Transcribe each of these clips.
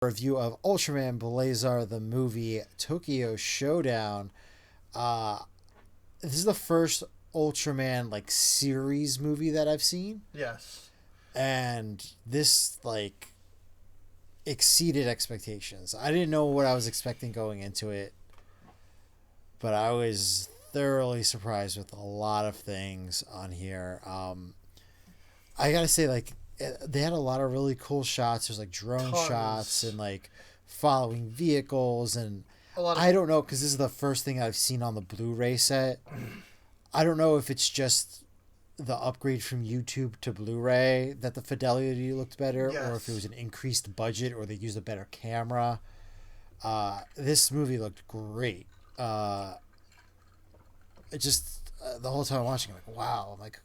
review of Ultraman Blazar, the movie Tokyo Showdown. This is the first Ultraman like series movie that I've seen. Yes. And this like exceeded expectations. I didn't know what I was expecting going into it, but I was thoroughly surprised with a lot of things on here. I gotta say, like, they had a lot of really cool shots. There's like drone shots and like following vehicles, and I don't know, because this is the first thing I've seen on the Blu-ray set. I don't know if it's just the upgrade from YouTube to Blu-ray that the fidelity looked better, or if it was an increased budget, or they used a better camera. This movie looked great. It just the whole time I'm watching, I'm like, wow, I'm like,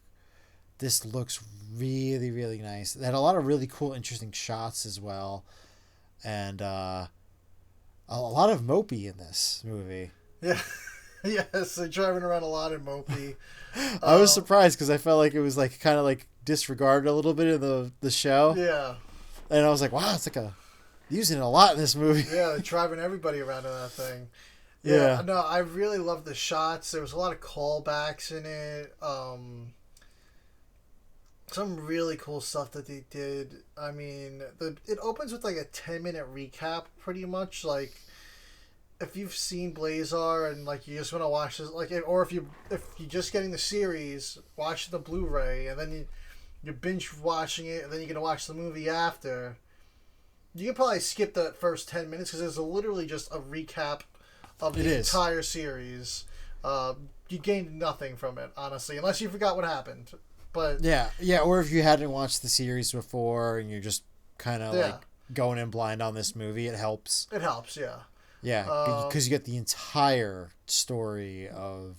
this looks really, really nice. They had a lot of really cool, interesting shots as well, and a lot of Mopey in this movie. Yeah. Yes, they're driving around a lot in Mopey. I was surprised because I felt like it was like kind of like disregarded a little bit in the show. Yeah. And I was like, wow, it's like using it a lot in this movie. Yeah, they're driving everybody around in that thing. Yeah. No, I really love the shots. There was a lot of callbacks in it. Some really cool stuff that they did. I mean, it opens with like a 10-minute recap, pretty much. Like, if you've seen Blazar and like you just want to watch this, like, or if you're just getting the series, watch the Blu-ray, and then you binge watching it, and then you're gonna watch the movie after. You can probably skip the first 10 minutes because it's literally just a recap of the entire series. You gained nothing from it, honestly, unless you forgot what happened. But yeah, or if you hadn't watched the series before and you're just kind of like going in blind on this movie, it helps. It helps, yeah. Yeah, because you get the entire story of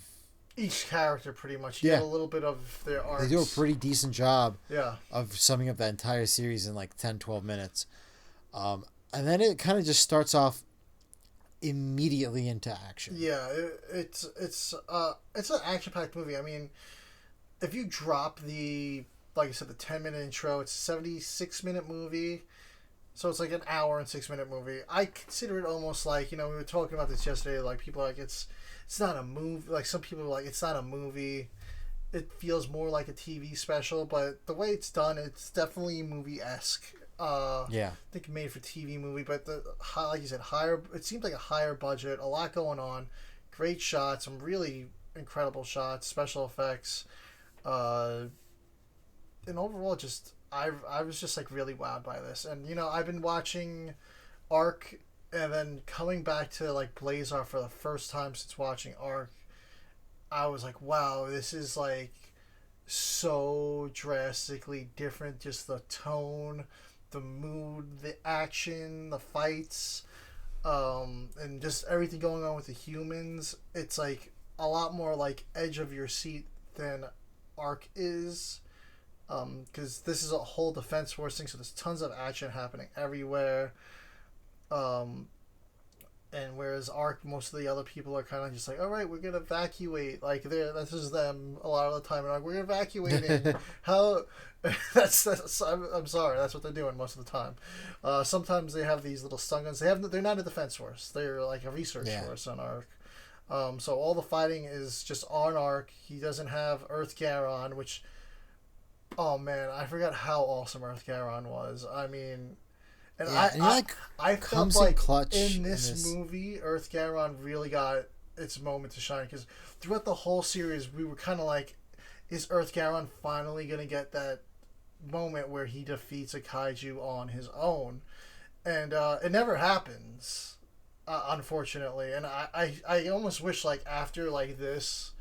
each character, pretty much. You get a little bit of their arcs. They do a pretty decent job of summing up that entire series in like 10, 12 minutes. And then it kind of just starts off immediately into action. Yeah, it's an action-packed movie. I mean, if you drop like I said, the 10-minute intro, it's a 76-minute movie. So it's like an hour and 6-minute movie. I consider it almost like, we were talking about this yesterday, like people are like, it's not a movie. Like some people are like, it's not a movie. It feels more like a TV special, but the way it's done, it's definitely movie-esque. I think made for TV movie, but like you said, it seems like a higher budget, a lot going on, great shots, some really incredible shots, special effects, and overall just I was just like really wowed by this. And I've been watching Arc and then coming back to like Blazar for the first time since watching Arc. I was like, wow, this is like so drastically different, just the tone, the mood, the action, the fights, and just everything going on with the humans. It's like a lot more like edge of your seat than Arc is, because this is a whole Defense Force thing, so there's tons of action happening everywhere, and whereas Arc, most of the other people are kind of just like, all right, we're gonna evacuate, like this is them a lot of the time, and like, we're evacuating. How that's I'm sorry, that's what they're doing most of the time. Sometimes they have these little stun guns. They're not a Defense Force, they're like a research force on Arc. So all the fighting is just on Arc. He doesn't have Earth Garon, which, oh man, I forgot how awesome Earth Garon was. I mean, I felt like in this movie, Earth Garon really got its moment to shine, because throughout the whole series, we were kind of like, is Earth Garon finally going to get that moment where he defeats a kaiju on his own? And it never happens. Unfortunately, and I almost wish like after like this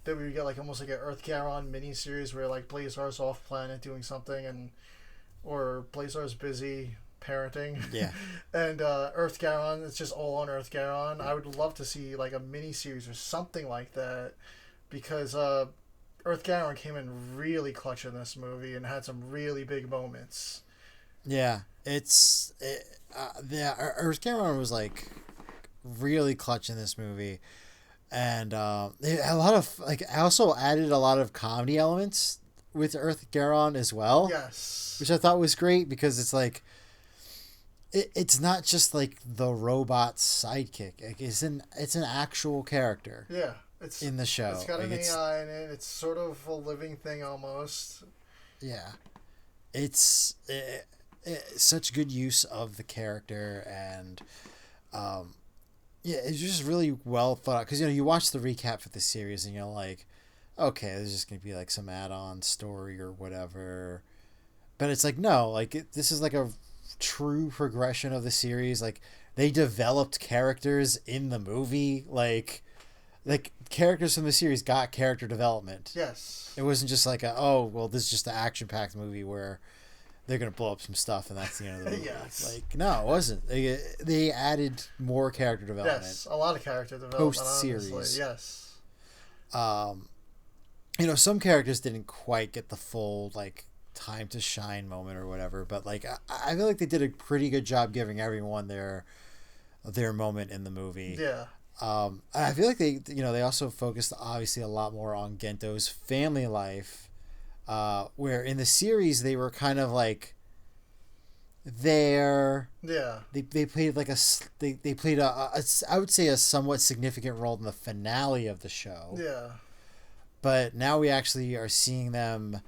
that we would get like almost like an Earth Garon miniseries where like Blazar's off planet doing something, or Blazar's busy parenting, and Earth Garon, it's just all on Earth Garon. I would love to see like a miniseries or something like that, because Earth Garon came in really clutch in this movie and had some really big moments. Earth Garon was like really clutch in this movie, and a lot of like, I also added a lot of comedy elements with Earth Garon as well. Yes, which I thought was great, because it's like it's not just like the robot sidekick. Like, it's an actual character. Yeah, it's in the show. It's got like, an AI in it. It's sort of a living thing almost. Yeah, it's such good use of the character, and yeah, it's just really well thought out. Because you watch the recap for the series and you're like, okay, there's just gonna be like some add-on story or whatever, but it's like no, like this is like a true progression of the series. Like they developed characters in the movie, like characters from the series got character development. Yes, it wasn't just like oh well, this is just an action-packed movie where they're gonna blow up some stuff and that's the end of the movie. Yes. Like no, it wasn't. They added more character development. Yes, a lot of character development Post series. Yes. Some characters didn't quite get the full like time to shine moment or whatever, but like I feel like they did a pretty good job giving everyone their moment in the movie. Yeah. And I feel like they also focused obviously a lot more on Gento's family life, where in the series they were kind of like there. Yeah. They played like they played a I would say a somewhat significant role in the finale of the show. Yeah. But now we actually are seeing them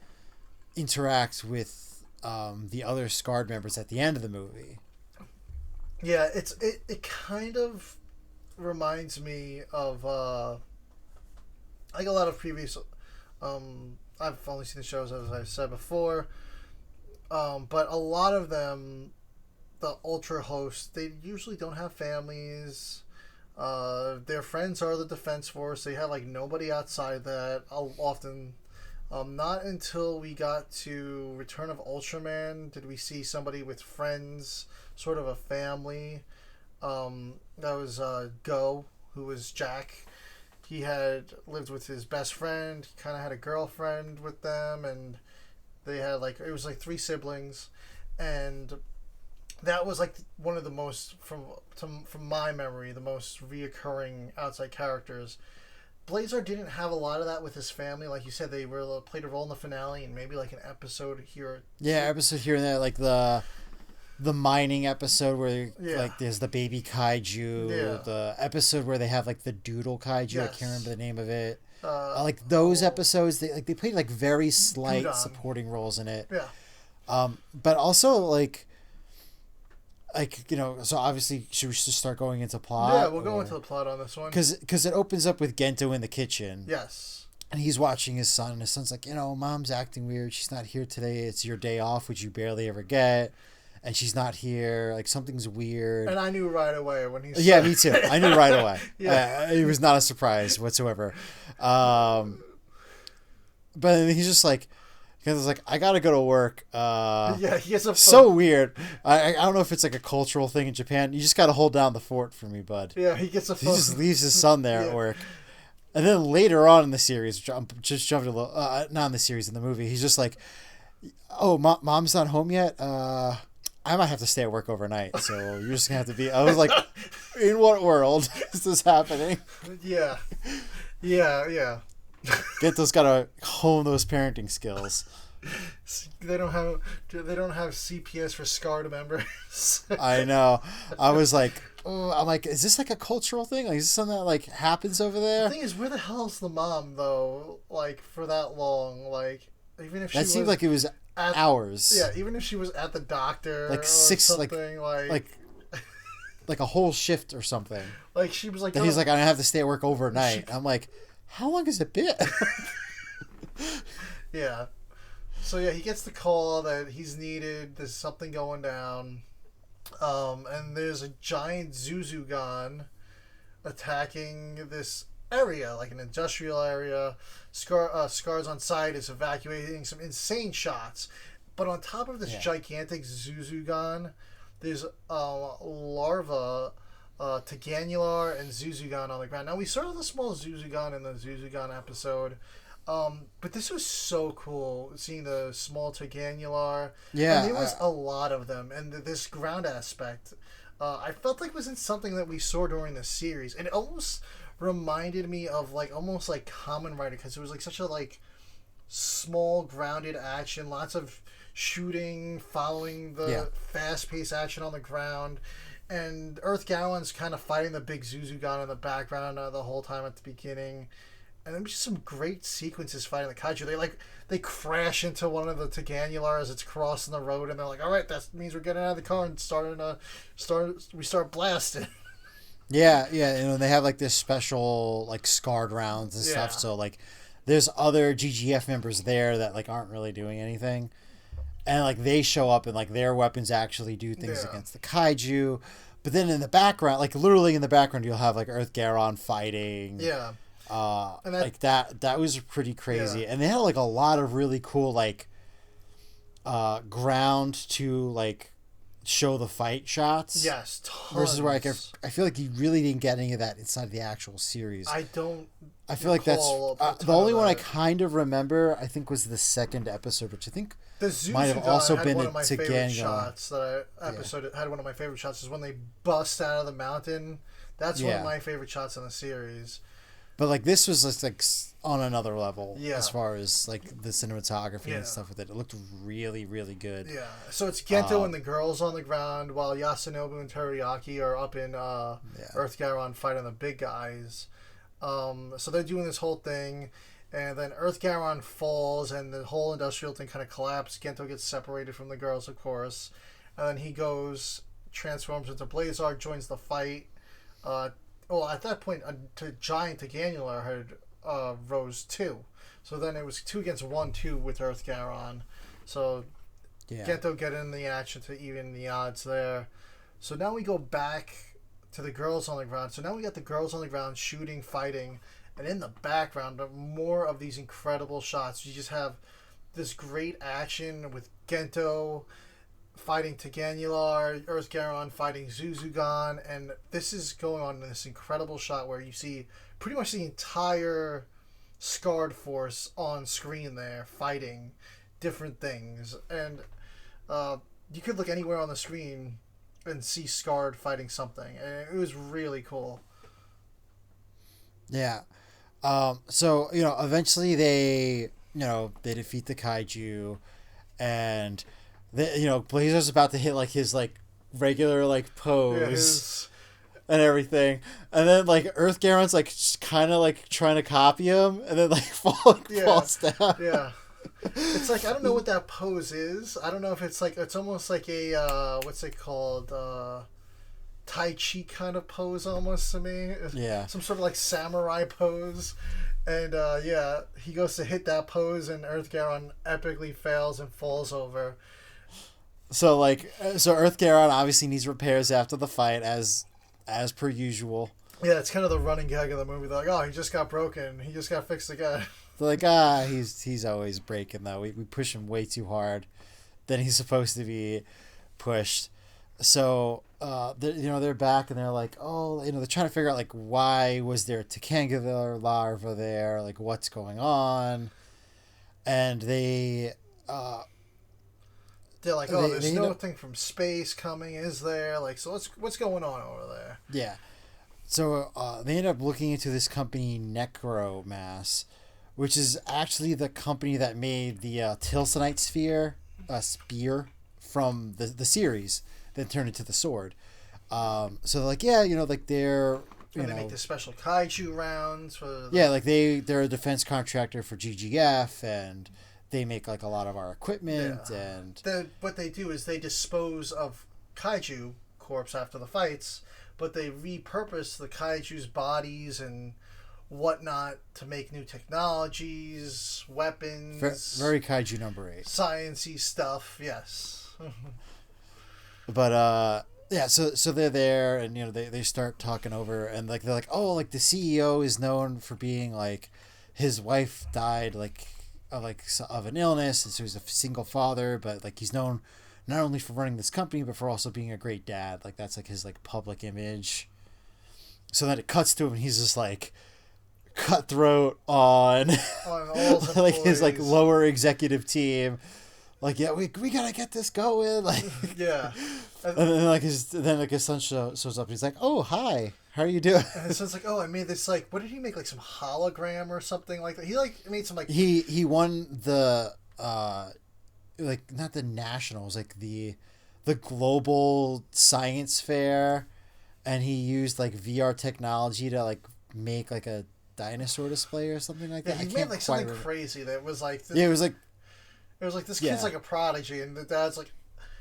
interact with the other Scarred members at the end of the movie. Yeah, it kind of reminds me of like a lot of previous I've only seen the shows as I said before, but a lot of them, the Ultra hosts, they usually don't have families. Their friends are the Defense Force. They have like nobody outside that. Often, not until we got to Return of Ultraman did we see somebody with friends, sort of a family. That was Go, who was Jack. He had lived with his best friend. He kind of had a girlfriend with them, and they had it was like 3 siblings, and that was like one of the most from my memory the most reoccurring outside characters. Blazar didn't have a lot of that with his family, like you said. They played a role in the finale and maybe like an episode here. Yeah, episode here and there, like the mining episode where like there's the baby kaiju. Yeah. The episode where they have like the doodle kaiju. Yes. I can't remember the name of it. Like those episodes, they played like very slight supporting roles in it. Yeah. But also like so obviously should we just start going into plot? Yeah, we'll go into the plot on this one. Because it opens up with Gento in the kitchen. Yes. And he's watching his son, and his son's like, Mom's acting weird. She's not here today. It's your day off, which you barely ever get. And she's not here. Like, something's weird. And I knew right away when he said... Yeah, me too. I knew right away. Yeah. It was not a surprise whatsoever. But then he's just like... Because like, I gotta go to work. Yeah, he has a phone. So weird. I don't know if it's like a cultural thing in Japan. You just gotta hold down the fort for me, bud. Yeah, he gets a phone. He just leaves his son there at work. And then later on in the series, I'm just jumping a little... not in the series, in the movie, he's just like, oh, mom's not home yet? I might have to stay at work overnight, so you're just gonna have to be... I was like, in what world is this happening? Yeah. Yeah. Gento's gotta hone those parenting skills. They don't have CPS for scarred members. I know. I was like, I'm like, is this like a cultural thing? Like, is this something that like happens over there? The thing is, where the hell's the mom though? Like for that long, like even if that seemed like it was hours. Yeah, even if she was at the doctor, like or 6, something, like a whole shift or something. Like she was like, then he's like, I have to stay at work overnight. I'm like, how long has it been? Yeah. So yeah, he gets the call that he's needed. There's something going down, and there's a giant Zuzugan attacking this area, like an industrial area. Scars on site is evacuating some insane shots, but on top of this gigantic Zuzugan, there's larva. Teganular and Zuzugan on the ground. Now we saw the small Zuzugan in the Zuzugan episode, but this was so cool seeing the small Teganular. Yeah, and there was a lot of them, and this ground aspect, I felt like wasn't something that we saw during the series, and it almost reminded me of almost like Kamen Rider, because it was like such a small, grounded action, lots of shooting, following the fast-paced action on the ground. And Earth Garon's kind of fighting the big Zuzugan in the background the whole time at the beginning. And there's just some great sequences fighting the kaiju. They crash into one of the Teganular as it's crossing the road, and they're like, "All right, that means we're getting out of the car and start blasting." Yeah, they have like this special like scarred rounds and stuff. So like, there's other GGF members there that like aren't really doing anything, and like they show up and like their weapons actually do things against the kaiju. But then in the background, like literally in the background, you'll have like Earth Garon fighting. Yeah. And like that was pretty crazy, and they had like a lot of really cool like ground to like show the fight shots. Yes, tons. Versus where I feel like you really didn't get any of that inside the actual series. I feel like that's the only one I kind of remember. I think was the second episode, which I think might have also been a Tegan shots. Had one of my favorite shots is when they bust out of the mountain. That's one of my favorite shots in the series. But like this was just like on another level as far as like the cinematography and stuff with it. It looked really, really good. Yeah. So it's Gento and the girls on the ground while Yasunobu and Teriyaki are up in Earth Garon fighting the big guys. So they're doing this whole thing, and then Earth Garon falls and the whole industrial thing kind of collapses. Gento gets separated from the girls, of course, and then he transforms into Blazar, joins the fight. Well, at that point, a giant Teganular had rose 2. So then it was 2 against 1, 2 with Earth Garon. So Gento get in the action to even the odds there. So now we go back to the girls on the ground. So now we got the girls on the ground shooting, fighting, and in the background, more of these incredible shots. You just have this great action with Gento fighting Teganular, Earth Garon fighting Zuzugan, and this is going on in this incredible shot where you see pretty much the entire Scarred Force on screen there fighting different things. And you could look anywhere on the screen and see Scarred fighting something, and it was really cool. Yeah. So, eventually they defeat the kaiju, and Blazar's about to hit like his like regular like pose and everything, and then like Earth Garon's like kind of like trying to copy him, and then like falls down. Yeah, it's like I don't know what that pose is. I don't know if it's like it's almost like a what's it called, Tai Chi kind of pose almost to me. Yeah, some sort of like samurai pose. And he goes to hit that pose, and Earth Garon epically fails and falls over. So Earth Garon obviously needs repairs after the fight, as per usual. Yeah, it's kind of the running gag of the movie. They're like, "Oh, he just got broken. He just got fixed again." They're like, he's always breaking though. We push him way too hard than he's supposed to be pushed. So they're back and they're like, they're trying to figure out like why was there a Teganular larva there, like what's going on, and they're like, there's nothing from space coming, is there? Like, so what's going on over there? Yeah. So they end up looking into this company, Necromass, which is actually the company that made the Tilsonite spear from the series, then turned into the sword. So they're like, they're... they make the special kaiju rounds for... they're a defense contractor for GGF, and... they make like a lot of our equipment, and what they do is they dispose of kaiju corpse after the fights, but they repurpose the kaiju's bodies and whatnot to make new technologies, weapons. Very kaiju number 8. Sciencey stuff, yes. But so they're there, and they start talking over, and like they're like, the CEO is known for being like his wife died of an illness, and so he's a single father, but like he's known not only for running this company but for also being a great dad. Like that's like his like public image. So then it cuts to him and he's just like cutthroat on all like his like lower executive team. Like, we gotta get this going. Like, And then his son shows up. He's like, "Oh, hi, how are you doing?" And his son's like, "Oh, I made this like, what did he make? Like some hologram or something like that. He like made some like He won the like not the nationals, like the global science fair, and he used like VR technology to like make like a dinosaur display or something like that. he made like something crazy that was like yeah, it was like this kid's like a prodigy, and the dad's like,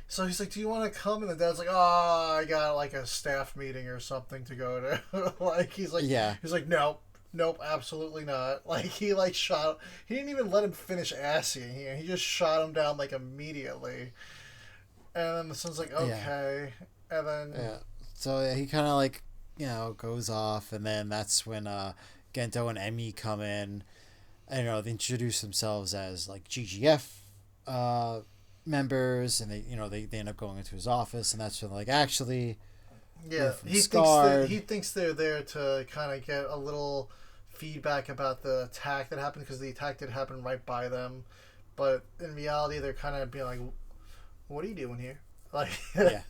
so he's like, do you want to come? And the dad's like, oh, I got like a staff meeting or something to go to. Like he's like, nope, absolutely not. Like he like shot. He didn't even let him finish asking. He just shot him down like immediately. And then the son's like, okay, and then so he kind of like goes off, and then that's when Gento and Emmy come in, and they introduce themselves as like GGF members, and they end up going into his office, and that's when like actually he thinks they're there to kind of get a little feedback about the attack that happened, because the attack did happen right by them, but in reality they're kind of being like, what are you doing here? Like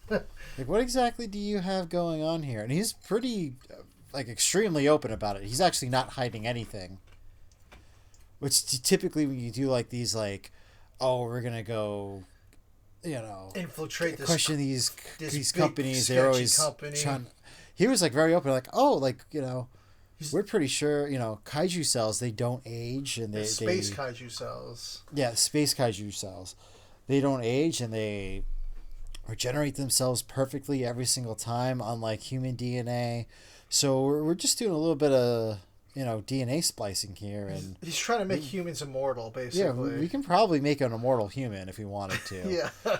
like what exactly do you have going on here? And he's pretty like extremely open about it. He's actually not hiding anything, which typically when you do like these like, oh, we're gonna go infiltrate question these companies, they're always trying. He was like very open, like, oh, like we're pretty sure kaiju cells, they don't age, and kaiju cells. Yeah, space kaiju cells, they don't age, and they regenerate themselves perfectly every single time, unlike human DNA. So we're just doing a little bit of DNA splicing here, and he's trying to make humans immortal, basically. Yeah, we can probably make an immortal human if we wanted to. Yeah.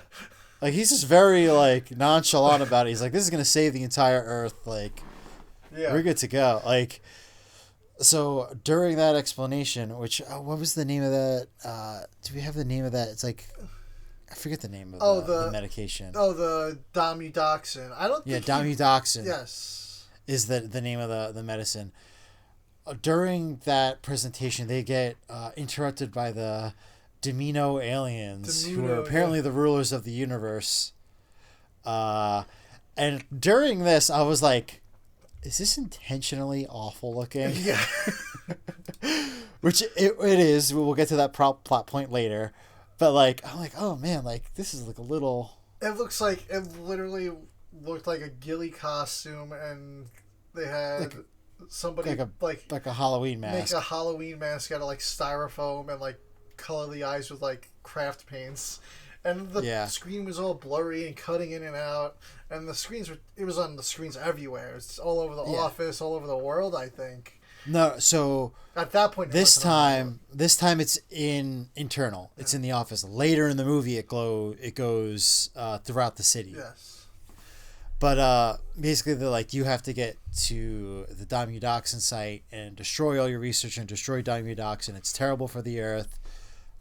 Like he's just very like nonchalant about it. He's like, this is gonna save the entire Earth. Like, we're good to go. Like, so during that explanation, which what was the name of that? Do we have the name of that? It's like, I forget the name of the medication. Oh, the Damudoxin. I don't think Damudoxin. Yes. Is the name of the medicine. During that presentation, they get interrupted by the Domino aliens, who are apparently the rulers of the universe. And during this, I was like, is this intentionally awful looking? Yeah. Which it is. We'll get to that plot point later. But like, I'm like, oh man, like this is like a little. It literally looked like a ghillie costume, and they had somebody like a Halloween mask. Make a Halloween mask out of like styrofoam and like color the eyes with like craft paints, and the screen was all blurry and cutting in and out, and it was on the screens everywhere. It's all over the office, all over the world, I think. No, so at that point, this time it's internal. Yeah. It's in the office. Later in the movie, it goes throughout the city. Yes. But basically, they're like, you have to get to the Damudoxin site and destroy all your research and destroy Damudoxin. It's terrible for the Earth.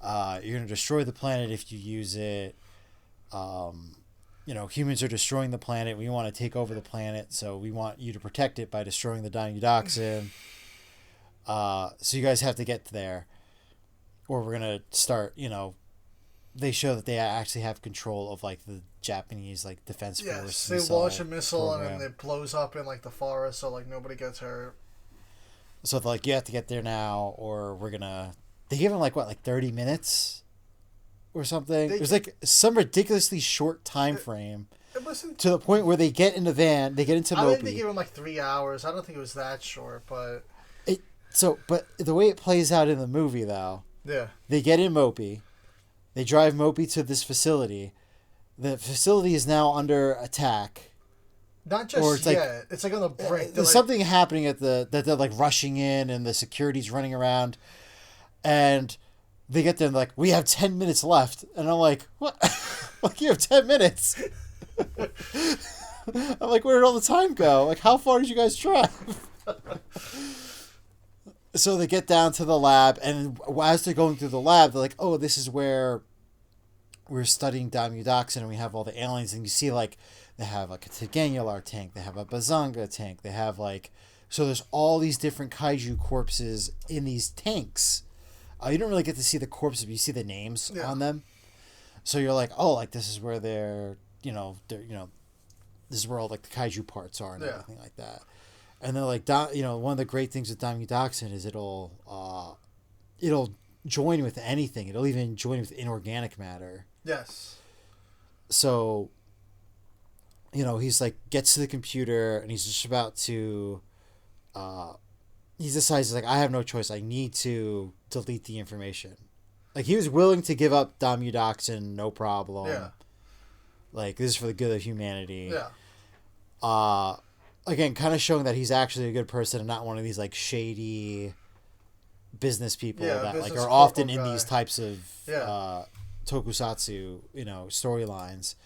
You're gonna destroy the planet if you use it. Humans are destroying the planet. We want to take over the planet, so we want you to protect it by destroying the Damudoxin. So you guys have to get there, or we're gonna start. They show that they actually have control of like the Japanese like defense force. Yes, they launch a missile program. And then it blows up in like the forest, so like nobody gets hurt. So like you have to get there now, or we're gonna. They give them like 30 minutes, or something. It was like some ridiculously short time frame. It wasn't to the point where they get in the van, they get into Mopi. I think they gave them like 3 hours. I don't think it was that short, but. But the way it plays out in the movie, though, they get in Mopi, they drive Mopi to this facility. The facility is now under attack. Not just yet. It's like on the brink. There's something happening that they're like rushing in, and the security's running around, and they get there and like, we have 10 minutes left, and I'm like, what? Like you have 10 minutes? I'm like, where did all the time go? Like, how far did you guys drive? So they get down to the lab, and as they're going through the lab, they're like, oh, this is where we're studying Damudoxin, and we have all the aliens, and you see, like, they have, like, a Teganular tank, they have a Bazanga tank, they have, like... So there's all these different kaiju corpses in these tanks. You don't really get to see the corpses, but you see the names on them. So you're like, oh, like, this is where they're this is where all like the kaiju parts are and Yeah. everything like that. And then like one of the great things with Daimyodoxin is it'll join with anything. It'll even join with inorganic matter. Yes. So, he's like gets to the computer and he's just about to he decides like I have no choice. I need to delete the information. Like he was willing to give up Daimyodoxin, no problem. Yeah. Like this is for the good of humanity. Yeah. Again, kind of showing that he's actually a good person and not one of these like shady business people that like are often in these types of tokusatsu, storylines.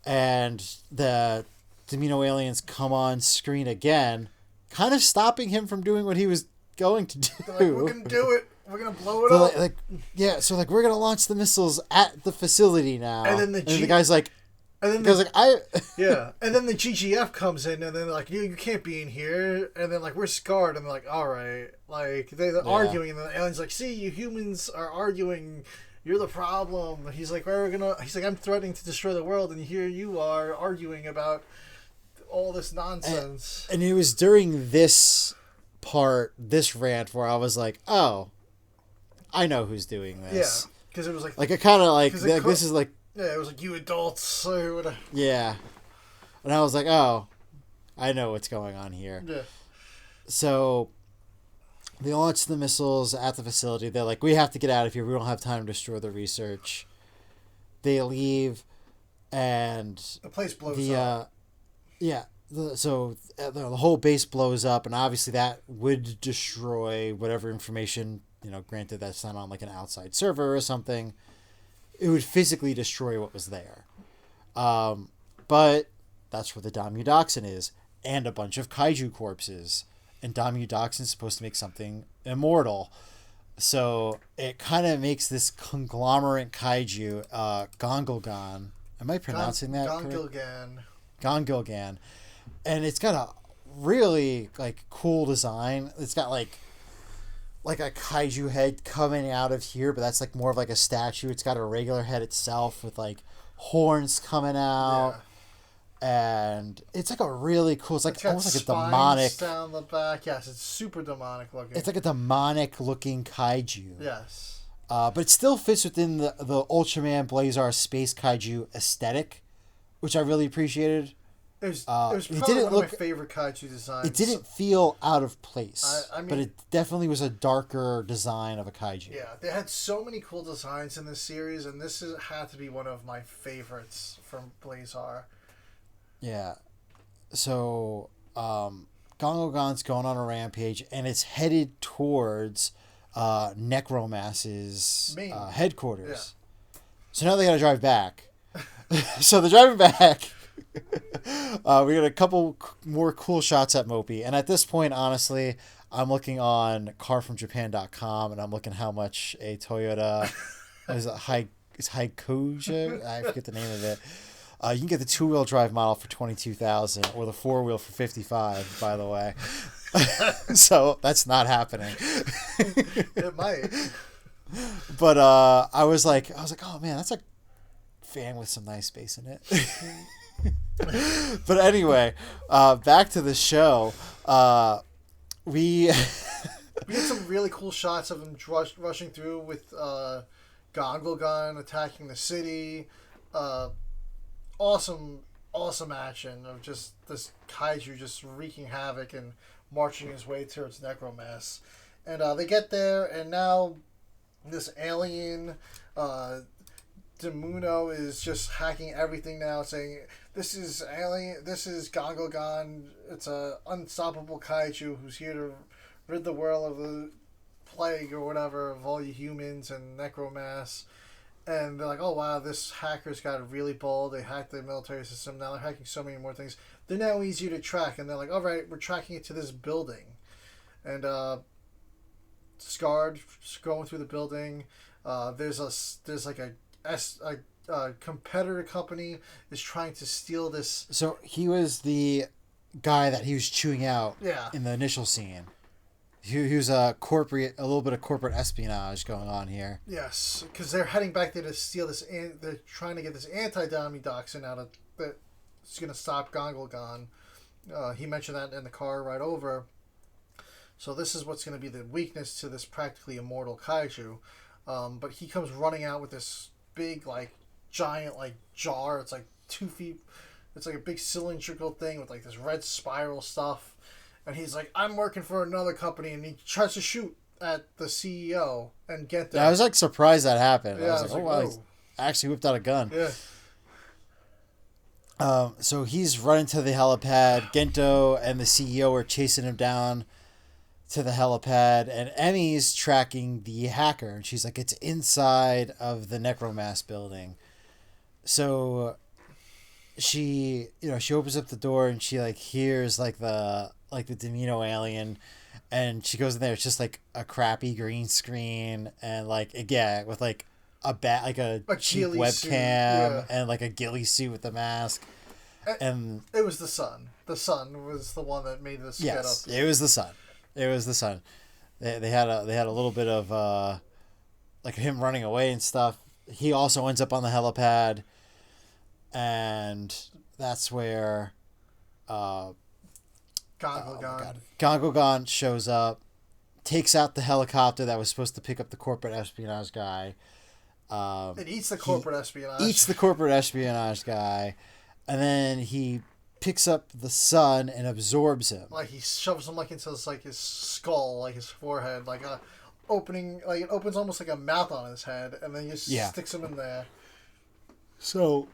And the Domino aliens come on screen again, kind of stopping him from doing what he was going to do. Like, we're gonna do it. We're gonna blow it up. So we're gonna launch the missiles at the facility now. And then the guy's like, and then and then the GGF comes in, and then like you can't be in here, and then like we're scarred, and they're like, all right, like they're arguing, and then the alien's like, see, you humans are arguing, you're the problem. He's like, he's like, I'm threatening to destroy the world, and here you are arguing about all this nonsense. And it was during this rant where I was like, oh, I know who's doing this. Yeah, because it was like it kind of like this is like. Yeah, it was like, you adults. Or whatever. Yeah. And I was like, oh, I know what's going on here. Yeah. So they launch the missiles at the facility. They're like, we have to get out of here. We don't have time to destroy the research. They leave, and the place blows up. Yeah. So the whole base blows up, and obviously that would destroy whatever information, granted that's not on like an outside server or something. It would physically destroy what was there. But that's where the Daimyodoxin is, and a bunch of kaiju corpses. And Daimyodoxin is supposed to make something immortal. So it kind of makes this conglomerate kaiju, Gongulgan. Am I pronouncing that correct? Gongulgan. And it's got a really cool design. It's got like a kaiju head coming out of here, but that's more of a statue. It's got a regular head itself with horns coming out, and it's a really cool. It's almost like a demonic down the back. Yes, it's super demonic looking. It's like a demonic looking kaiju. Yes, but it still fits within the Ultraman Blazar space kaiju aesthetic, which I really appreciated. It was probably one of my favorite kaiju designs. It didn't feel out of place, I mean, but it definitely was a darker design of a kaiju. Yeah, they had so many cool designs in this series, and this had to be one of my favorites from Blazar. Yeah. So, Gongulgan's going on a rampage, and it's headed towards Necromass's headquarters. Yeah. So now they gotta drive back. So they're driving back. We got a couple more cool shots at Mopey, and at this point, honestly, I'm looking on carfromjapan.com, and I'm looking how much a Toyota is Haikuja. I forget the name of it. You can get the 2-wheel drive model for $22,000 or the 4-wheel for $55,000. By the way, so that's not happening. It might, but I was like, oh man, that's a van with some nice space in it. But anyway, back to the show. We had some really cool shots of him rushing through with Gongulgan attacking the city. Awesome action of just this kaiju just wreaking havoc and marching his way towards Necromass. And they get there, and now this alien Demuno is just hacking everything now, saying, this is Gongulgan, it's a unstoppable kaiju who's here to rid the world of the plague or whatever of all you humans and Necromass. And they're like, oh wow, this hacker's got really bold, they hacked the military system, now they're hacking so many more things. They're now easier to track, and they're like, alright, we're tracking it to this building. And Scarred going through the building, there's a competitor company is trying to steal this. So he was the guy that he was chewing out in the initial scene. He was a little bit of corporate espionage going on here. Yes, because they're heading back there to steal this, and they're trying to get this anti-Daimyodoxin out of is going to stop Gongogon. He mentioned that in the car right over. So this is what's going to be the weakness to this practically immortal kaiju. But he comes running out with this big, like, giant, like, jar. It's like 2 feet. It's like a big cylindrical thing with, like, this red spiral stuff. And he's like, I'm working for another company. And he tries to shoot at the CEO and get there. Yeah, I was, like, surprised that happened. Yeah, I was like, oh, wow, he actually whipped out a gun. Yeah. So he's running to the helipad. Gento and the CEO are chasing him down to the helipad, and Emmy's tracking the hacker, and she's like, it's inside of the Necromass building. So she opens up the door, and she like hears like the Domino alien, and she goes in there. It's just like a crappy green screen, and like, yeah, with like a cheap webcam and like a ghillie suit with the mask. And it was the sun. The sun was the one that made this get up. Yes, it was the sun. It was the sun. They had a little bit of like him running away and stuff. He also ends up on the helipad, and that's where Gongogon shows up, takes out the helicopter that was supposed to pick up the corporate espionage guy. It eats the corporate espionage. Eats the corporate espionage guy, and then he picks up the sun and absorbs him. Like he shoves him like into his skull, like his forehead, like a opening, like it opens almost like a mouth on his head, and then just sticks him in there. So,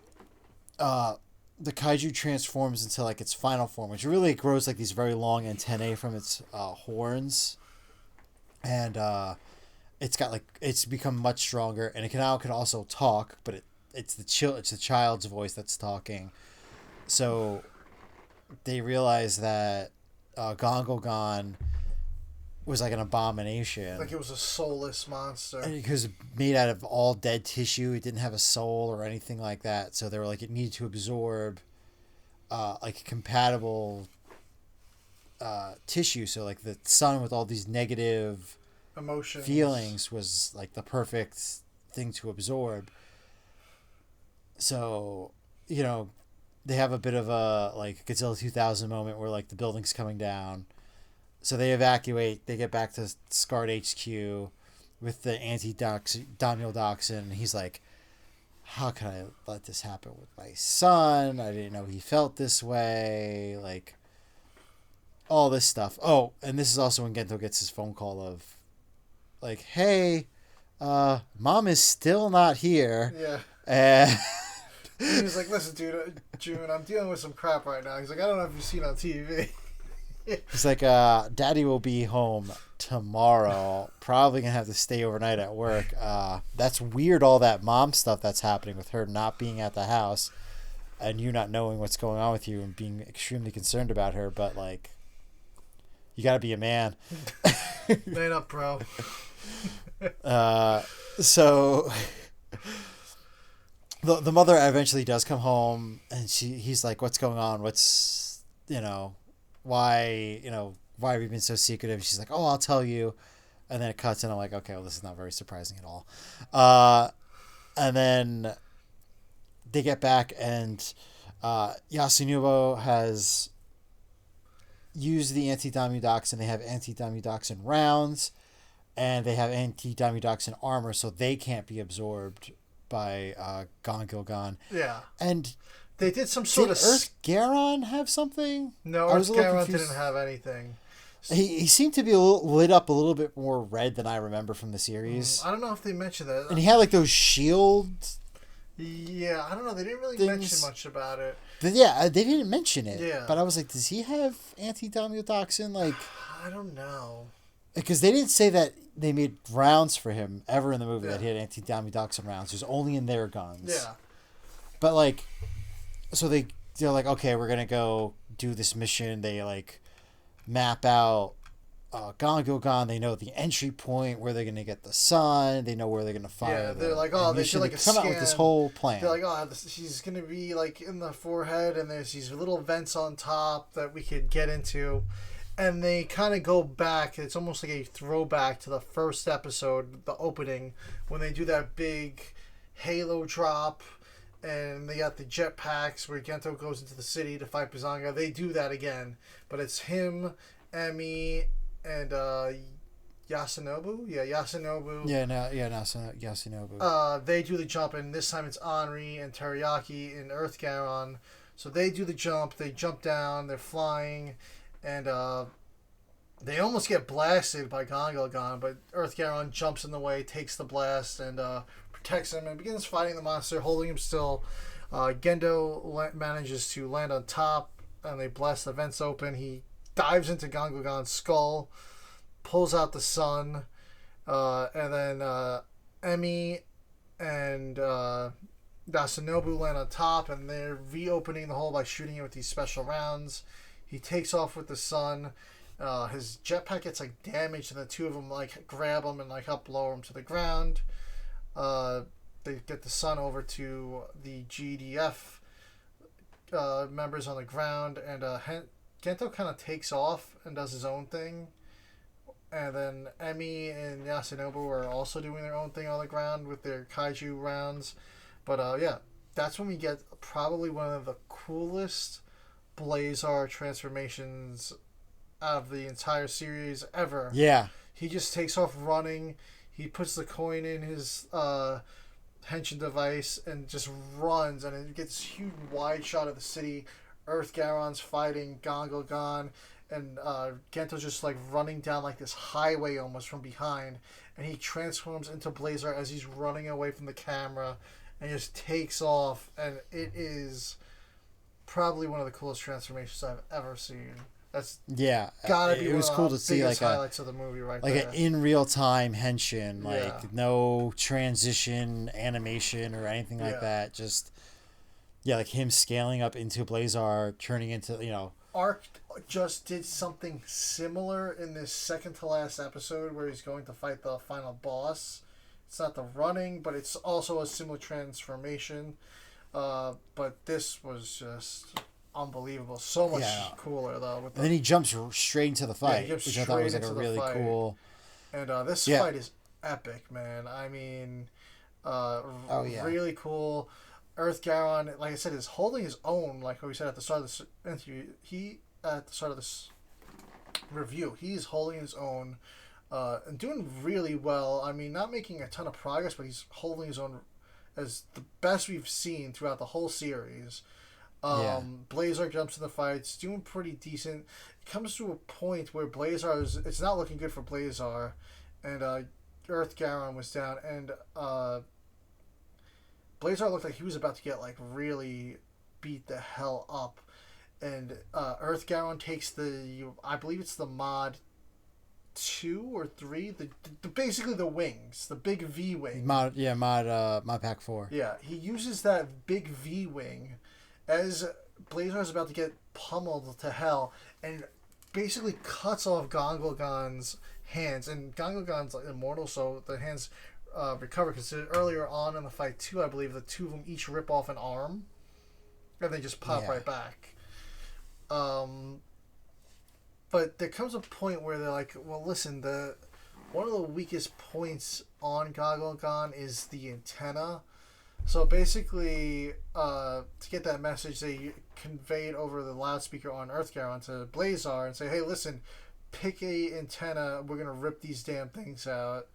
the kaiju transforms into like its final form, which really grows like these very long antennae from its horns, and it's become much stronger, and it can also talk, but it's the child's voice that's talking. So they realize that Gongogon was like an abomination. Like it was a soulless monster. Because made out of all dead tissue. It didn't have a soul or anything like that. So they were like, it needed to absorb like compatible tissue. So like the sun with all these negative emotions, feelings was like the perfect thing to absorb. So, they have a bit of a like Godzilla 2000 moment where like the building's coming down. So they evacuate. They get back to Scarred HQ with the anti-Dominodoxin. He's like, how can I let this happen with my son? I didn't know he felt this way. Like, all this stuff. Oh, and this is also when Gento gets his phone call of like, hey, mom is still not here. Yeah. And he was like, listen, dude, June, I'm dealing with some crap right now. He's like, I don't know if you've seen it on TV. He's like, Daddy will be home tomorrow. Probably going to have to stay overnight at work. That's weird, all that mom stuff that's happening with her not being at the house and you not knowing what's going on with you and being extremely concerned about her. But, like, you got to be a man. Man up, bro. So the mother eventually does come home, and he's like, what's going on? What's, why have you been so secretive? And she's like, oh, I'll tell you. And then it cuts, and I'm like, okay, well, this is not very surprising at all. And then they get back, and Yasunubo has used the anti-Dominodoxin. They have anti-Dominodoxin rounds, and they have anti-Dominodoxin armor, so they can't be absorbed by Gongogon. Yeah. And they did some sort of... Earth Garon have something? No, Earth Garon didn't have anything. He seemed to be lit up a little bit more red than I remember from the series. I don't know if they mentioned that. And he had like those shields. Yeah, I don't know. They didn't really mention much about it. Yeah, they didn't mention it. Yeah. But I was like, does he have anti-Dominodoxin? Like, I don't know. Because they didn't say that they made rounds for him ever in the movie that he had anti-Dominodoxin rounds. It was only in their guns. Yeah. But like, so they're like, okay, we're gonna go do this mission. They like map out Gongogon. They know the entry point where they're gonna get the sun. They know where they're gonna fire. Yeah, they're like, oh, they should like come out with this whole plan. They're like, oh, she's gonna be like in the forehead, and there's these little vents on top that we could get into. And they kind of go back. It's almost like a throwback to the first episode, the opening, when they do that big halo drop, and they got the jetpacks where Gento goes into the city to fight Bazanga. They do that again, but it's him, Emi, and Yasunobu. Yeah, Yasunobu. Yasunobu. They do the jump, and this time it's Henri and Teriyaki in Earth Garon. So they do the jump. They jump down. They're flying, and they almost get blasted by Gongogon, but Earth Garon jumps in the way, takes the blast, and protects him, and begins fighting the monster, holding him still. Gendo manages to land on top, and they blast the vents open. He dives into Gongogon's skull, pulls out the sun, and then Emi and Yasunobu land on top, and they're reopening the hole by shooting it with these special rounds. He takes off with the sun. His jetpack gets like damaged, and the two of them like grab him and like help lower him to the ground. They get the sun over to the GDF members on the ground, and Gento kind of takes off and does his own thing. And then Emi and Yasunobu are also doing their own thing on the ground with their kaiju rounds. But yeah, that's when we get probably one of the coolest Blazar transformations out of the entire series ever. Yeah. He just takes off running. He puts the coin in his henshin device and just runs, and it gets this huge wide shot of the city. Earth Garon's fighting Gongogon, and Gento's just like running down like this highway almost from behind, and he transforms into Blazar as he's running away from the camera, and he just takes off, and it is probably one of the coolest transformations I've ever seen. That's gotta be it was cool to see like highlights of the movie right like there. an in real time henshin, like no transition animation or anything like that. Just like him scaling up into Blazar, turning into Arc just did something similar in this second to last episode where he's going to fight the final boss. It's not the running, but it's also a similar transformation. But this was just unbelievable. So much cooler though. And then he jumps straight into the fight, which I thought was like a really cool. And this fight is epic, man. I mean, really cool. Earth Garon, like I said, is holding his own. Like we said at the start of this interview, at the start of this review, he's holding his own and doing really well. I mean, not making a ton of progress, but he's holding his own as the best we've seen throughout the whole series. Blazar jumps in the fight. It's doing pretty decent. It comes to a point where it's not looking good for Blazar, and Earth Garon was down, and Blazar looked like he was about to get like really beat the hell up, and Earth Garon takes I believe it's the mod 2 or 3, the basically the wings, the big V wing. Mod pack 4. Yeah, he uses that big V wing as Blazar is about to get pummeled to hell, and basically cuts off Gongogon's hands. And Gongogon's like immortal, so the hands recover, because earlier on in the fight too, I believe the two of them each rip off an arm, and they just pop right back. But there comes a point where they're like, well, listen, one of the weakest points on Gongogon is the antenna. So basically, to get that message, they convey it over the loudspeaker on Earth Garon to Blazar and say, hey, listen, pick a antenna, we're going to rip these damn things out.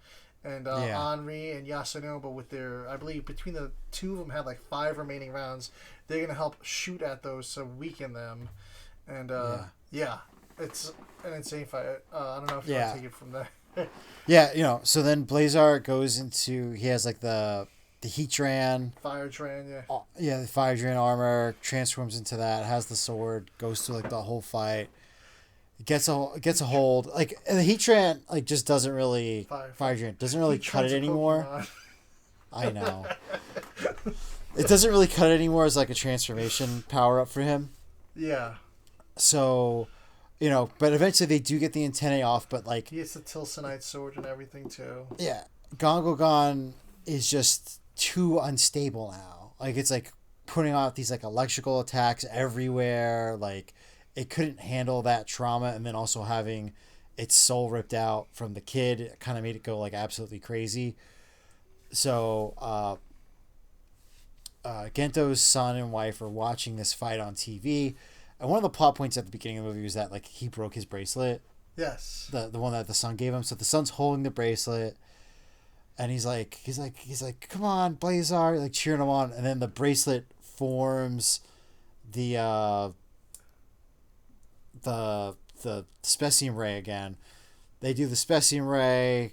And Henri and Yasunobu with their, I believe between the two of them had like 5 remaining rounds. They're going to help shoot at those to weaken them. And it's an insane fight. I don't know if you want to take it from there. So then Blazar goes into, he has like the Heatran. Firetran, the Firetran armor, transforms into that, has the sword, goes through like the whole fight. Gets a hold, like the Heatran like just doesn't really Firetran doesn't really cut it anymore. I know. It doesn't really cut it anymore as like a transformation power up for him. Yeah. So, but eventually they do get the antennae off, but like he gets the Tilsonite sword and everything too. Yeah. Gongogon is just too unstable now. Like it's like putting out these like electrical attacks everywhere, like it couldn't handle that trauma, and then also having its soul ripped out from the kid kind of made it go like absolutely crazy. So Gento's son and wife are watching this fight on TV, and one of the plot points at the beginning of the movie was that like he broke his bracelet. Yes. The one that the son gave him. So the son's holding the bracelet, and he's like, come on, Blazar, like cheering him on, and then the bracelet forms the Specium Ray again. They do the Specium Ray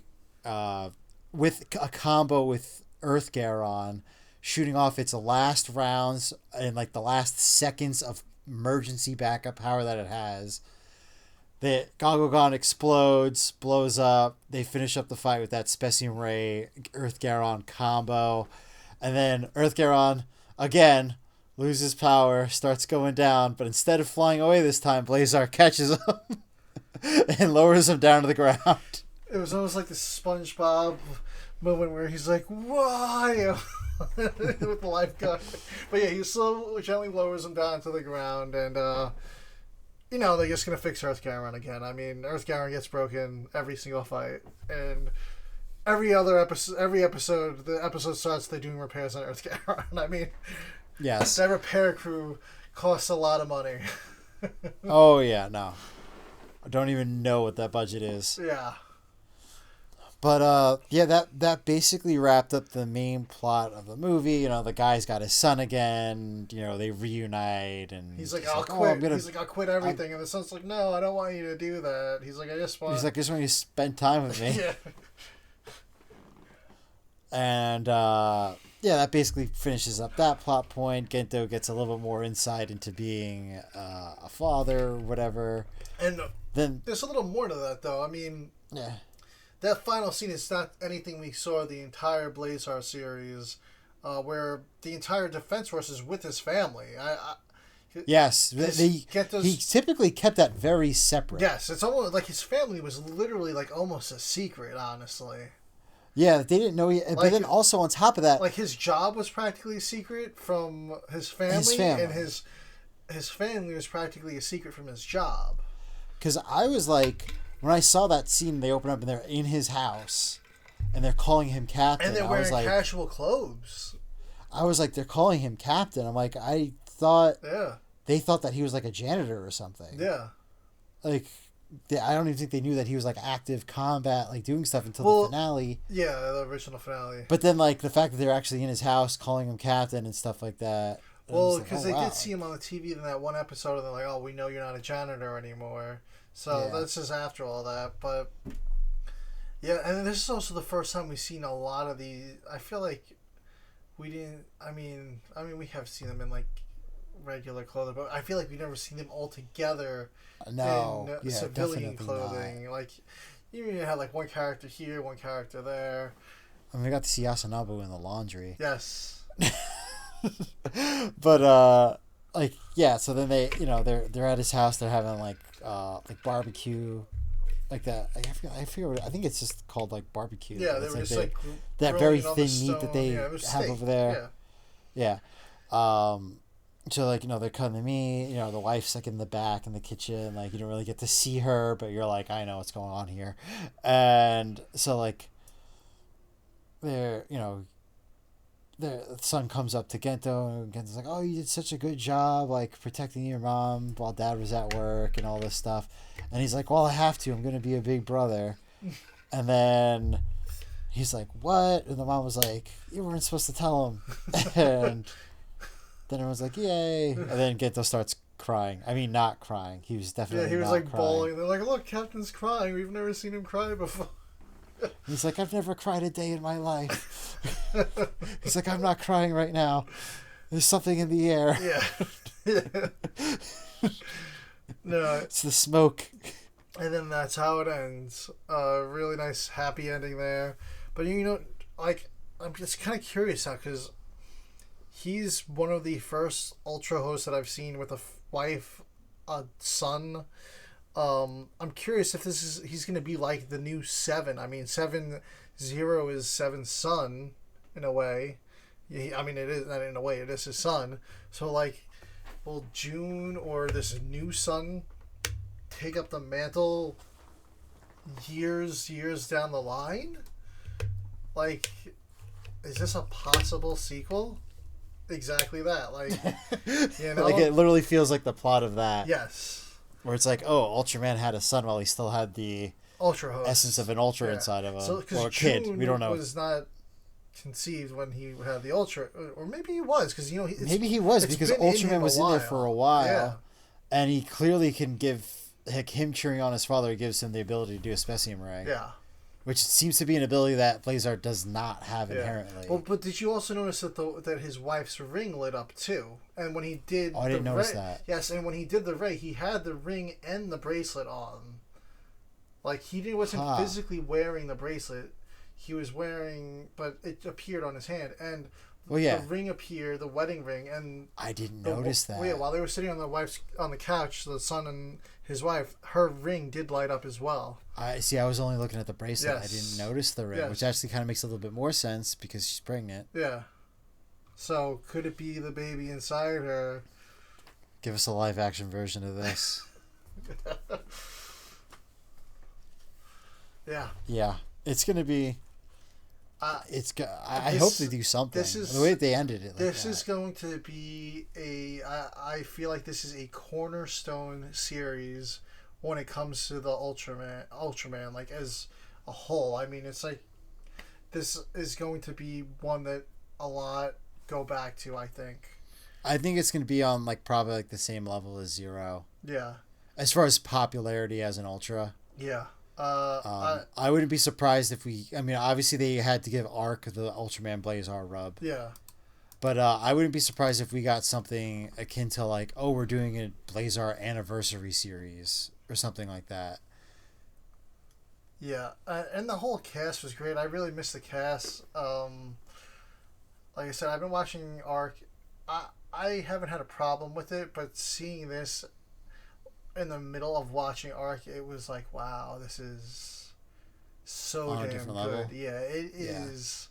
with a combo with Earth Garon, shooting off its last rounds and like the last seconds of emergency backup power that it has. The Gogogon explodes, blows up. They finish up the fight with that Specium Ray Earth Garon combo. And then Earth Garon, again, loses power, starts going down. But instead of flying away this time, Blazar catches him and lowers him down to the ground. It was almost like the SpongeBob moment where he's like, why? With the lifeguard. But yeah, he slowly, gently lowers him down to the ground. And, they're just going to fix Earth Garon again. I mean, Earth Garon gets broken every single fight. And every episode, the episode starts, they're doing repairs on Earth Garon. I mean, yes, that repair crew costs a lot of money. Oh, yeah, no. I don't even know what that budget is. Yeah. But, that basically wrapped up the main plot of the movie. The guy's got his son again. They reunite. And he's like, I'll quit. I'll quit everything. And the son's like, no, I don't want you to do that. He's like, I just want you to spend time with me. Yeah. And, that basically finishes up that plot point. Gento gets a little bit more insight into being a father or whatever. And then there's a little more to that, though. I mean... Yeah. That final scene is not anything we saw the entire Blazar series, where the entire defense force is with his family. Yes, he typically kept that very separate. Yes, it's almost like his family was literally like almost a secret, honestly. Yeah, they didn't know. But then also on top of that, like his job was practically a secret from his family, and his family was practically a secret from his job. Because I was like, when I saw that scene, they open up and they're in his house, and they're calling him captain. And they're wearing casual clothes. I was like, they're calling him captain. I'm like, I thought Yeah. They thought that he was like a janitor or something. Yeah. Like, I don't even think they knew that he was like active combat, like doing stuff until the finale. Yeah, the original finale. But then like the fact that they're actually in his house calling him captain and stuff like that. Well, because they did see him on the TV in that one episode, and they're like, "Oh, we know you're not a janitor anymore." So that's just after all that. But yeah, and this is also the first time we've seen a lot of these. I feel like we didn't. I mean, we have seen them in like regular clothing, but I feel like we've never seen them all together in civilian clothing. Not. Like you had like one character here, one character there. I mean, we got to see Yasunabu in the laundry. Yes. But so then they they're at his house, they're having like barbecue, like that. I think it's just called like barbecue. Yeah, they were just like that very thin meat that they have steak over there. Yeah. So like they're cutting the meat. The wife's like in the back in the kitchen. Like you don't really get to see her, but you're like, I know what's going on here. And so like they're the son comes up to Gento, and Gento's like, "Oh, you did such a good job, like protecting your mom while Dad was at work and all this stuff." And he's like, "Well, I have to. I'm gonna be a big brother." And then he's like, "What?" And the mom was like, "You weren't supposed to tell him." And then everyone's like, "Yay!" And then Gento starts crying. I mean, not crying. He was definitely he was not like crying. bawling. They're like, "Look, Captain's crying. We've never seen him cry before." He's like, "I've never cried a day in my life." He's like, "I'm not crying right now. There's something in the air." Yeah. No. It's the smoke. And then that's how it ends. Really nice, happy ending there. But like, I'm just kind of curious now because he's one of the first Ultra hosts that I've seen with a wife, a son. I'm curious if he's going to be like the new Seven. I mean, 7-0 is Seven's son, in a way. It is not in a way. It is his son. So, like, will June or this new son take up the mantle years down the line? Like, is this a possible sequel? exactly that. Like, you know, Like it literally feels like the plot of that. yes, Where it's like, oh, Ultraman had a son while he still had the Ultra host. essence of an Ultra Yeah. inside of him. So Or because a kid. June We don't know. was not conceived when he had the Ultra, or maybe he was because you know Maybe he was because Ultraman was in there for a while. Yeah. And he clearly can give, like, him cheering on his father gives him the ability to do a Specium Ray. Yeah. Which seems to be an ability that Blazar does not have Yeah. inherently. Well, but did you also notice that that his wife's ring lit up too? And when he did, I didn't notice that. Yes, and when he did the ray, he had the ring and the bracelet on. Like wasn't physically wearing the bracelet. He was wearing, but it appeared on his hand, and the ring appeared, the wedding ring, and I didn't notice that. Yeah, while they were sitting on the couch, the son and his wife, her ring did light up as well. I see. I was only looking at the bracelet. Yes. I didn't notice the ring, which actually kind of makes a little bit more sense because she's pregnant. Yeah. So could it be the baby inside her? Give us a live action version of this. Yeah. Yeah, it's gonna be. I hope they do something. The way they ended it. This is going to be I feel like this is a cornerstone series when it comes to the Ultraman, like as a whole. I mean, it's like this is going to be one that a lot go back to. I think it's going to be on like probably like the same level as Zero. Yeah. As far as popularity as an Ultra. Yeah. I wouldn't be surprised if we. I mean, obviously they had to give Arc the Ultraman Blazar rub. Yeah. But I wouldn't be surprised if we got something akin to like, oh, we're doing a Blazar anniversary series or something like that. Yeah, and the whole cast was great. I really missed the cast. Like I said, I've been watching Arc. I haven't had a problem with it, but seeing this in the middle of watching Arc, it was like, wow, this is so damn good. Level. Yeah, it is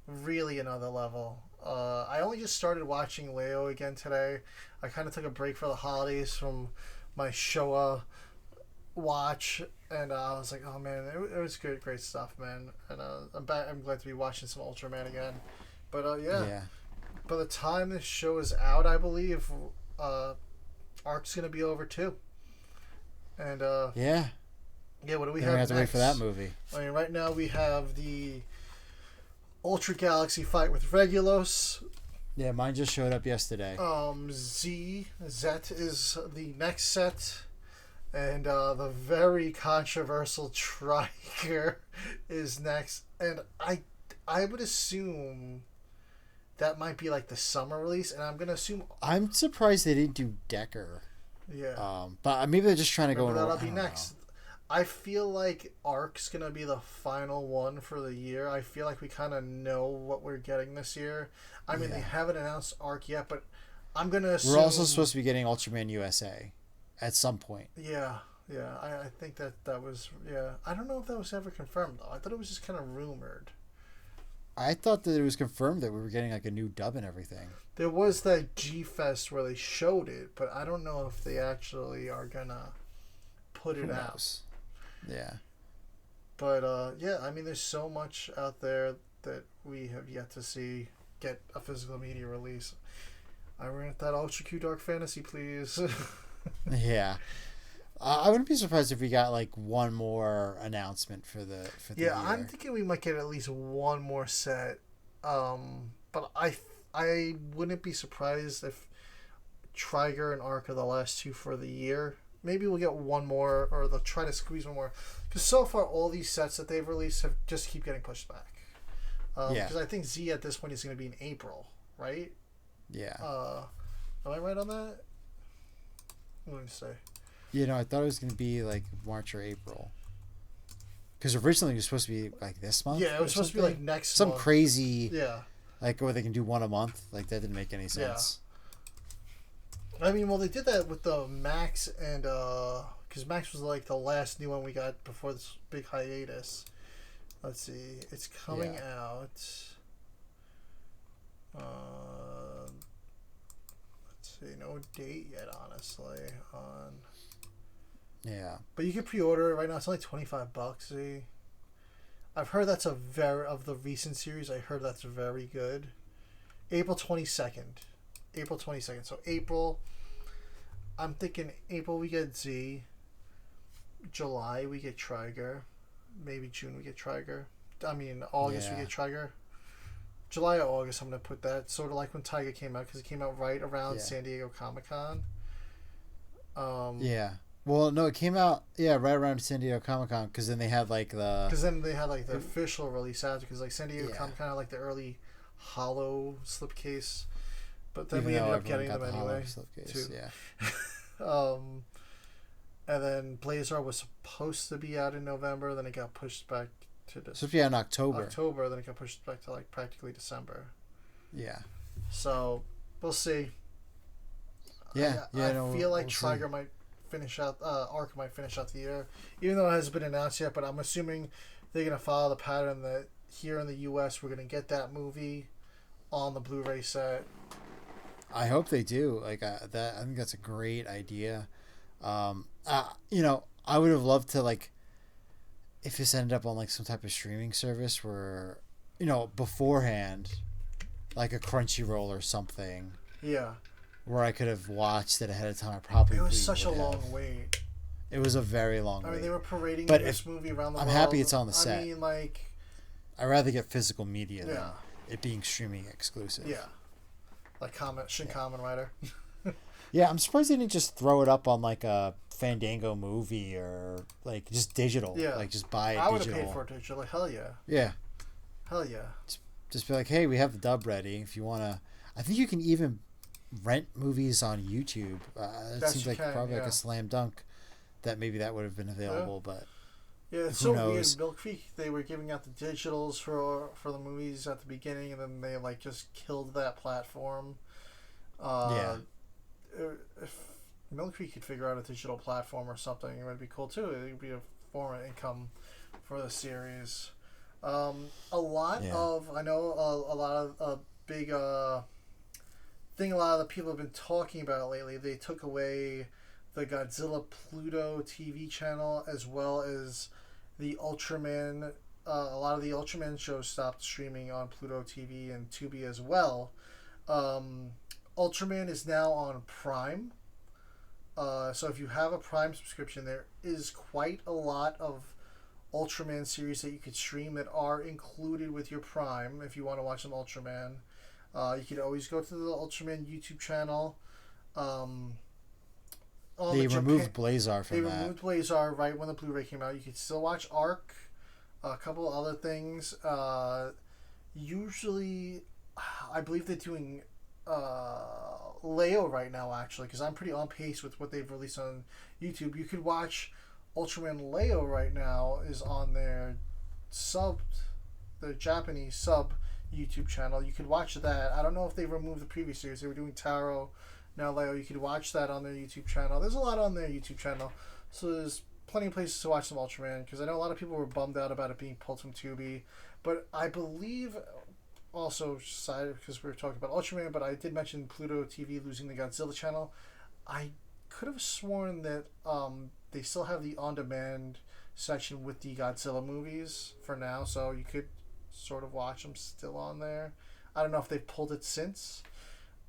really another level. I only just started watching Leo again today. I kind of took a break for the holidays from my Showa watch, and I was like, oh man, it was good, great stuff, man. And I'm back. I'm glad to be watching some Ultraman again. But yeah. By the time this show is out, I believe Arc's gonna be over too. And what do we have? We have to wait for that movie. I mean, right now we have the Ultra Galaxy fight with Regulos. Yeah, mine just showed up yesterday. Zet is the next set, and the very controversial Triger is next. And I would assume that might be like the summer release, and I'm gonna assume. I'm surprised they didn't do Decker. Yeah. But maybe they're just trying to go. That'll be next. I feel like Arc's gonna be the final one for the year. I feel like we kind of know what we're getting this year. I mean, they haven't announced Arc yet, but I'm gonna assume. We're also supposed to be getting Ultraman USA at some point. Yeah. I think that was. Yeah. I don't know if that was ever confirmed though. I thought it was just kind of rumored. I thought that it was confirmed that we were getting like a new dub and everything. There was that G-Fest where they showed it, but I don't know if they actually are gonna put it out. Yeah. But I mean, there's so much out there that we have yet to see get a physical media release. I rent that Ultra Q Dark Fantasy, please. Yeah. I wouldn't be surprised if we got like one more announcement for the year. I'm thinking we might get at least one more set. But I wouldn't be surprised if Triger and Arc are the last two for the year. Maybe we'll get one more, or they'll try to squeeze one more. Because so far, all these sets that they've released have just keep getting pushed back. Because I think Z at this point is going to be in April, right? Yeah. Am I right on that? What did I say? I thought it was going to be like March or April. Because originally it was supposed to be like this month. Yeah, it was supposed to be like next month. Some crazy. Yeah. Like where they can do one a month. Like that didn't make any sense. Yeah. I mean, well, they did that with the Max and because Max was like the last new one we got before this big hiatus. Let's see, it's coming out. Let's see, no date yet, honestly. Yeah. But you can pre-order it right now. It's only $25. See, I've heard that's of the recent series. I heard that's very good. April 22nd. April 22nd. So April, I'm thinking April we get Z. July we get Triger. Maybe June we get Triger. I mean, August we get Triger. July or August, I'm going to put that. Sort of like when Tiger came out, because it came out right around San Diego Comic-Con. Yeah. Well, no, it came out, right around San Diego Comic-Con, because then they had, like, the... Because then they had, like, the official release after, because, like, San Diego Comic-Con had, like, the early hollow slipcase. But then we ended up getting them anyway, too. Yeah. And then Blazar was supposed to be out in November, then it got pushed back to this. Supposed to be out in October. Then it got pushed back to, like, practically December. Yeah. So, we'll see. Yeah. I feel like Triger might finish out, Arc might finish out the year, even though it hasn't been announced yet, but I'm assuming they're going to follow the pattern that here in the U.S. we're going to get that movie on the Blu-ray set. I hope they do. Like, that, I think that's a great idea. I would have loved to, like, if this ended up on, like, some type of streaming service where, beforehand, like a Crunchyroll or something. Yeah. Where I could have watched it ahead of time. I probably It was such a long wait. It was a very long wait. I mean, they were parading this movie around the world. I'm happy it's on the set. I mean, like... I'd rather get physical media than it being streaming exclusive. Yeah. Like Shin Kamen Rider. Yeah, I'm surprised they didn't just throw it up on, like, a Fandango movie or, like, just digital. Yeah. Like, just buy it digital. I would have paid for it digital. Like, hell yeah. Yeah. Hell yeah. Just be like, hey, we have the dub ready. If you want to... I think you can even rent movies on YouTube. It seems like probably like a slam dunk that maybe that would have been available, but... Yeah, it's so weird. Mill Creek, they were giving out the digitals for the movies at the beginning, and then they, like, just killed that platform. If Mill Creek could figure out a digital platform or something, it would be cool too. It would be a form of income for the series. A lot of the people have been talking about lately. They took away the Godzilla Pluto TV channel as well as the Ultraman. A lot of the Ultraman shows stopped streaming on Pluto TV and Tubi as well. Ultraman is now on Prime. So if you have a Prime subscription, there is quite a lot of Ultraman series that you could stream that are included with your Prime if you want to watch some Ultraman. You could always go to the Ultraman YouTube channel. They removed Blazar from that. They removed Blazar right when the Blu-ray came out. You could still watch Arc, a couple other things. Usually, I believe they're doing Leo right now, actually, because I'm pretty on pace with what they've released on YouTube. You could watch Ultraman Leo right now is on their Japanese sub YouTube channel. You could watch that. I don't know if they removed the previous series. They were doing Taro, now Leo. You could watch that on their YouTube channel. There's a lot on their YouTube channel, so there's plenty of places to watch some Ultraman, because I know a lot of people were bummed out about it being pulled from Tubi, but I believe... Also, because we were talking about Ultraman, but I did mention Pluto TV losing the Godzilla channel. I could have sworn that they still have the on-demand section with the Godzilla movies for now, so you could sort of watch them still on there. I don't know if they've pulled it since.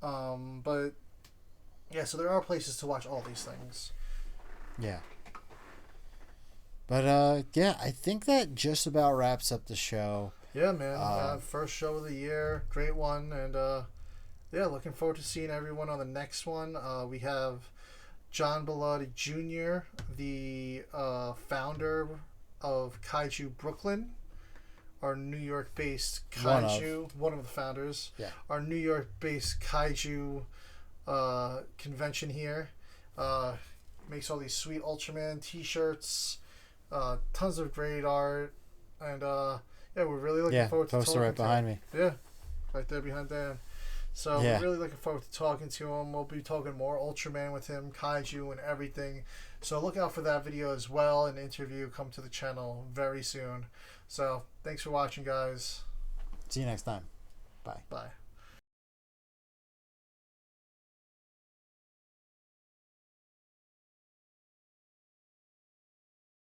But, yeah, so there are places to watch all these things. Yeah. But, I think that just about wraps up the show. Yeah, man. First show of the year. Great one. And, looking forward to seeing everyone on the next one. We have John Bellotti Jr., the founder of Kaiju Brooklyn, our New York-based Kaiju. One of the founders. Yeah. Our New York-based Kaiju convention here. Makes all these sweet Ultraman t-shirts. Tons of great art. And, we're really looking forward to talking to him. Right behind me. Yeah, right there behind Dan. So we're really looking forward to talking to him. We'll be talking more Ultraman with him, Kaiju, and everything. So look out for that video as well. An interview come to the channel very soon. So thanks for watching, guys. See you next time. Bye. Bye.